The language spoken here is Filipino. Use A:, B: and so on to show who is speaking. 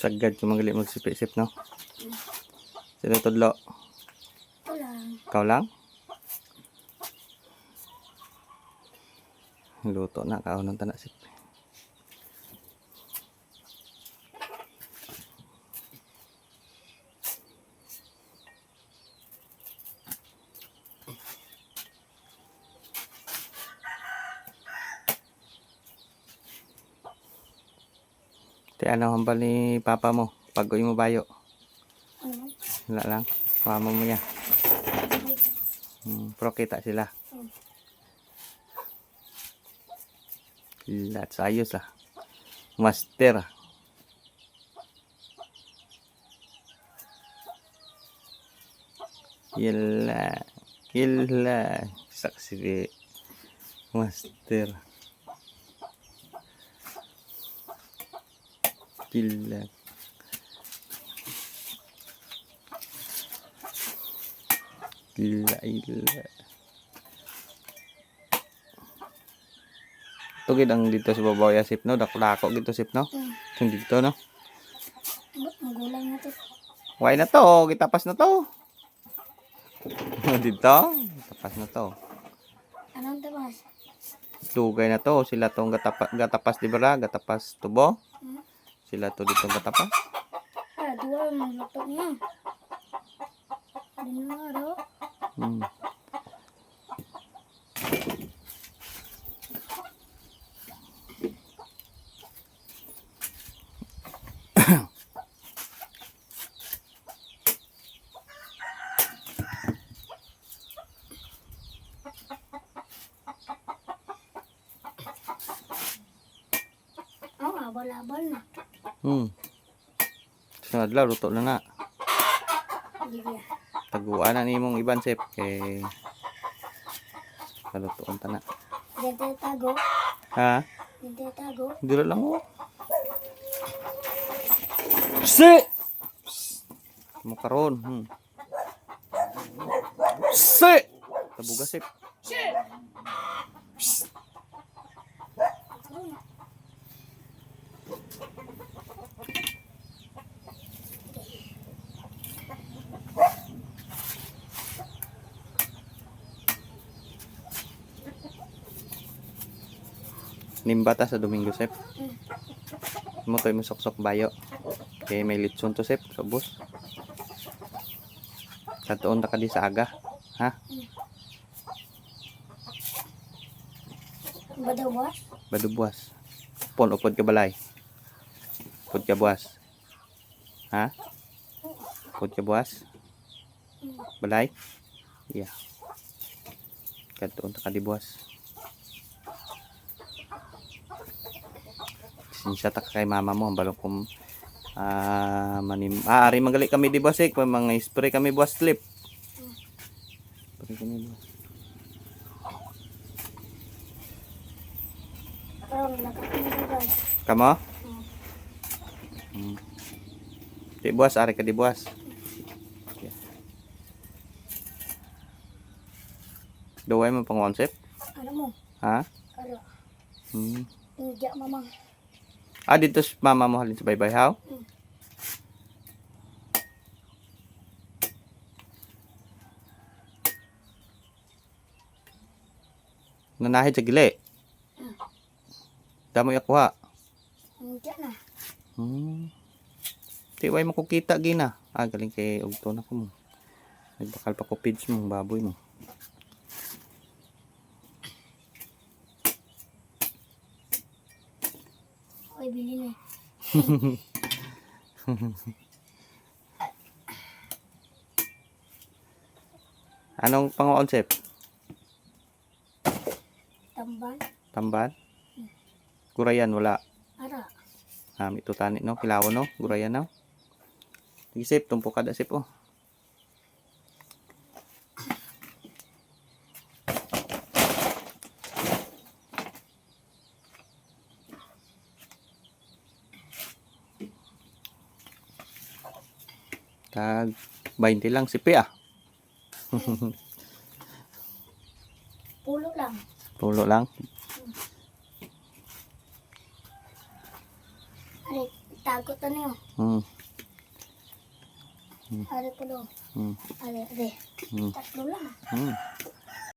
A: Sagad yung magali magsip-isip, no? Sino tudlo? Ikaw lang? Luto na, kaunang tanasip. Ti ano hambal ni papa mo? Pag-uwi mo bayo? Wala lang. Mama mo niya. Pero kita sila. Lahat sa ayos ah. Master. Yala. Yala. Saksi master. Gila. Gila. Tugid ang dito sa babaw ya sip no, dako dito sip no. Yung dito no.
B: Magulang na to.
A: Why na to, gitapas na to. Dito, tapas na to.
B: Anong tapas?
A: Dugay na to, sila tong gatapas di ba? Gatapas tubo. Sila to dito gatapas.
B: Dua ang luto niya. Ano nga daw? Abal-abal na.
A: Sunod lang, luto na na.
B: Sige.
A: Taguan na ni mong iban sip. Kay kalutoon ta na.
B: Dito tago.
A: Ha?
B: Dito tago.
A: Dilo lang mo. Si! Mo karon. Si! Tabuga sip. Nimbata sa Domingo sep. Mo toy mo sok-sok bayo. Kay may litson to sep sa bus. Katuon ta kadi sa aga. Ha?
B: Badawas?
A: Badubuas. Pon upod ka balay. Upod ka buwas. Ha? Upod ka buwas. Balay? Yeah. Katuon ta kadi buwas. Sinsya ta kay mama mo ang balong kung ari magali kami di boss mga spray kami buwas slip. Spray kami buwas. Kamo? Di buwas ari ka di buwas. Duway mo pang concept?
B: Ano mo?
A: Ha?
B: Ano? Hindi mamang.
A: Dito mama mo halin sa baybay how? Nanahid sa gili. Damo ako ha.
B: Hindi na.
A: Tiway mo kukita gina. Galing kay ugto na ko mo. Nagbakal pa ko pids mo baboy mo.
B: Oy, bili na.
A: Anong pang-concept?
B: Tambal?
A: Tamban? Gurayan wala.
B: Ara.
A: Ito tani no, kilawo no, gurayan no. Sige sip, tumpo kada sip oh. Tag 20 lang sipi ah.
B: Pulo lang.
A: Pulo lang.
B: Ari, Tagot na niyo.
A: Hmm.
B: Ari po daw.
A: Hmm.
B: Ari.
A: Hmm.
B: Tatlo lang.
A: Hmm.